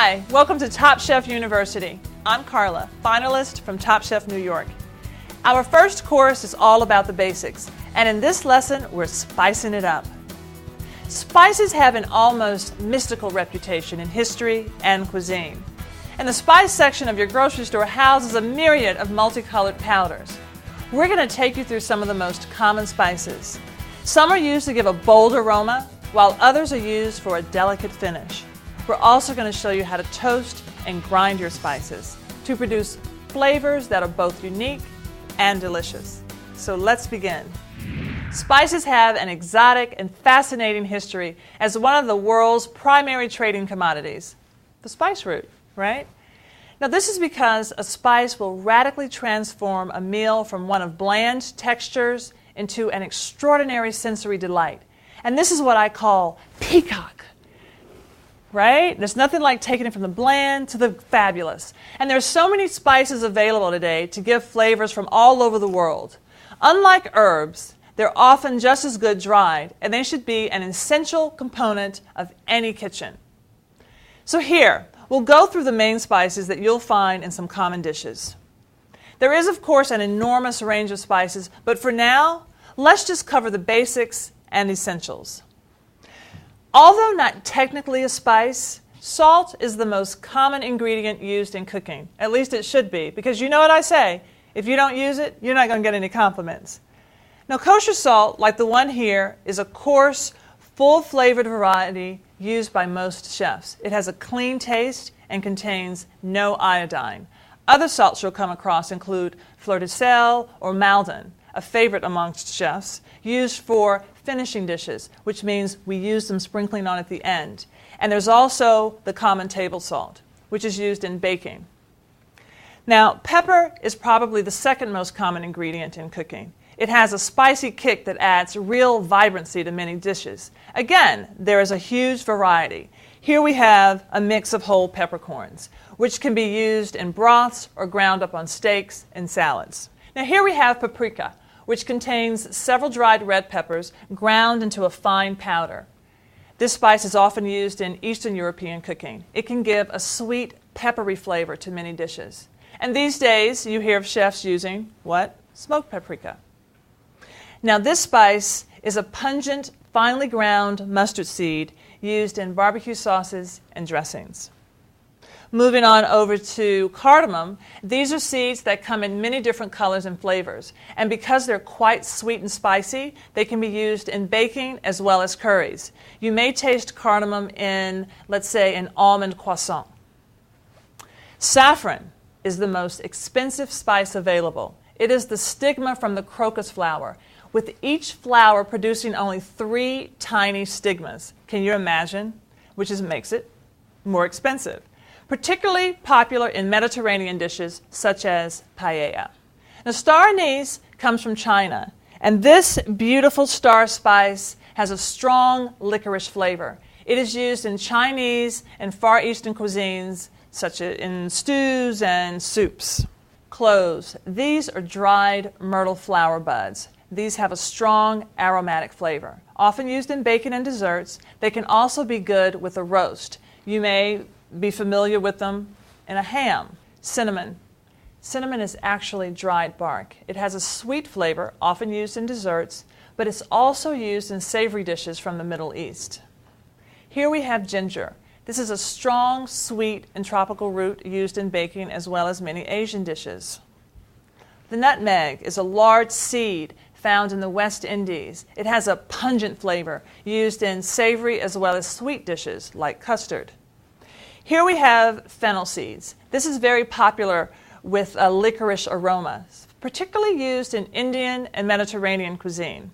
Hi, welcome to Top Chef University. I'm Carla, finalist from Top Chef New York. Our first course is all about the basics, and in this lesson, we're spicing it up. Spices have an almost mystical reputation in history and cuisine. And the spice section of your grocery store houses a myriad of multicolored powders. We're going to take you through some of the most common spices. Some are used to give a bold aroma, while others are used for a delicate finish. We're also going to show you how to toast and grind your spices to produce flavors that are both unique and delicious. So let's begin. Spices have an exotic and fascinating history as one of the world's primary trading commodities, the spice route, right? Now this is because a spice will radically transform a meal from one of bland textures into an extraordinary sensory delight. And this is what I call peacock, right? There's nothing like taking it from the bland to the fabulous. And there's so many spices available today to give flavors from all over the world. Unlike herbs, they're often just as good dried, and they should be an essential component of any kitchen. So here, we'll go through the main spices that you'll find in some common dishes. There is, of course, an enormous range of spices, but for now, let's just cover the basics and essentials. Although not technically a spice, salt is the most common ingredient used in cooking. At least it should be, because you know what I say, if you don't use it, you're not going to get any compliments. Now, kosher salt, like the one here, is a coarse, full-flavored variety used by most chefs. It has a clean taste and contains no iodine. Other salts you'll come across include fleur de sel or maldon, a favorite amongst chefs, used for finishing dishes, which means we use them sprinkling on at the end. And there's also the common table salt, which is used in baking. Now, pepper is probably the second most common ingredient in cooking. It has a spicy kick that adds real vibrancy to many dishes. Again, there is a huge variety. Here we have a mix of whole peppercorns, which can be used in broths or ground up on steaks and salads. Now here we have paprika, which contains several dried red peppers ground into a fine powder. This spice is often used in Eastern European cooking. It can give a sweet, peppery flavor to many dishes. And these days, you hear of chefs using, what? Smoked paprika. Now this spice is a pungent, finely ground mustard seed used in barbecue sauces and dressings. Moving on over to cardamom, these are seeds that come in many different colors and flavors. And because they're quite sweet and spicy, they can be used in baking as well as curries. You may taste cardamom in, let's say, an almond croissant. Saffron is the most expensive spice available. It is the stigma from the crocus flower, with each flower producing only 3 tiny stigmas. Can you imagine? Which makes it more expensive. Particularly popular in Mediterranean dishes such as paella. Now, star anise comes from China, and this beautiful star spice has a strong licorice flavor. It is used in Chinese and Far Eastern cuisines, such as in stews and soups. Cloves. These are dried myrtle flower buds. These have a strong aromatic flavor. Often used in baking and desserts, they can also be good with a roast. You may be familiar with them in a ham. Cinnamon. Cinnamon is actually dried bark. It has a sweet flavor, often used in desserts, but it's also used in savory dishes from the Middle East. Here we have ginger. This is a strong, sweet, and tropical root used in baking as well as many Asian dishes. The nutmeg is a large seed found in the West Indies. It has a pungent flavor used in savory as well as sweet dishes like custard. Here we have fennel seeds. This is very popular with a licorice aroma, particularly used in Indian and Mediterranean cuisine.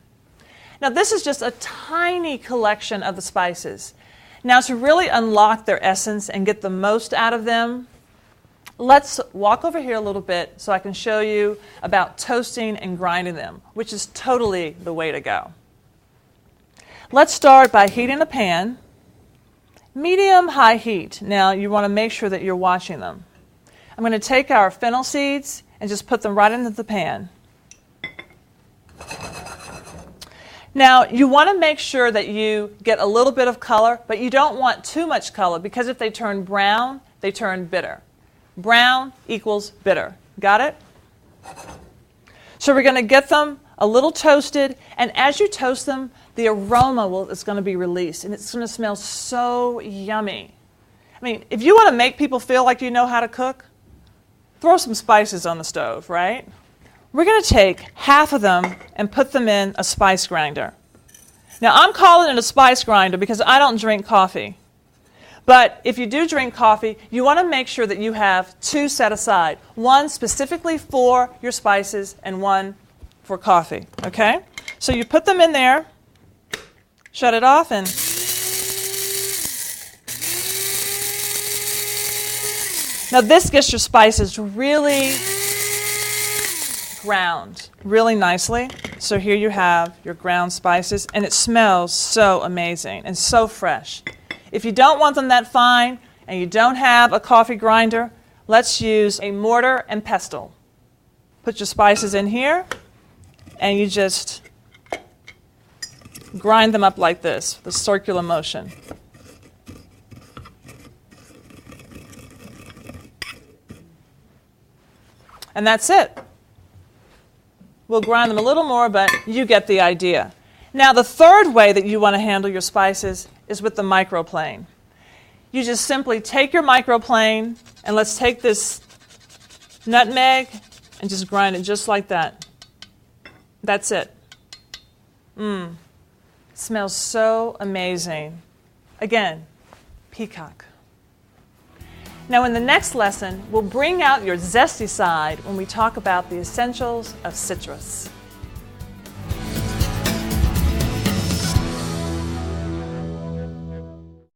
Now this is just a tiny collection of the spices. Now to really unlock their essence and get the most out of them, let's walk over here a little bit so I can show you about toasting and grinding them, which is totally the way to go. Let's start by heating a pan. Medium-high heat. Now you want to make sure that you're watching them. I'm going to take our fennel seeds and just put them right into the pan. Now, you want to make sure that you get a little bit of color, but you don't want too much color because if they turn brown, they turn bitter. Brown equals bitter. Got it? So we're going to get them a little toasted, and as you toast them, the aroma is going to be released, and it's going to smell so yummy. I mean, if you want to make people feel like you know how to cook, throw some spices on the stove, right? We're going to take half of them and put them in a spice grinder. Now, I'm calling it a spice grinder because I don't drink coffee. But if you do drink coffee, you want to make sure that you have two set aside. One specifically for your spices and one for coffee, okay? So you put them in there, shut it off, and now this gets your spices really ground really nicely. So here you have your ground spices, and it smells so amazing and so fresh. If you don't want them that fine and you don't have a coffee grinder, let's use a mortar and pestle. Put your spices in here, and you just grind them up like this, the circular motion. And that's it. We'll grind them a little more, but you get the idea. Now, the third way that you want to handle your spices is with the microplane. You just simply take your microplane, and let's take this nutmeg and just grind it just like that. That's it. It smells so amazing. Again, peacock. Now, in the next lesson, we'll bring out your zesty side when we talk about the essentials of citrus.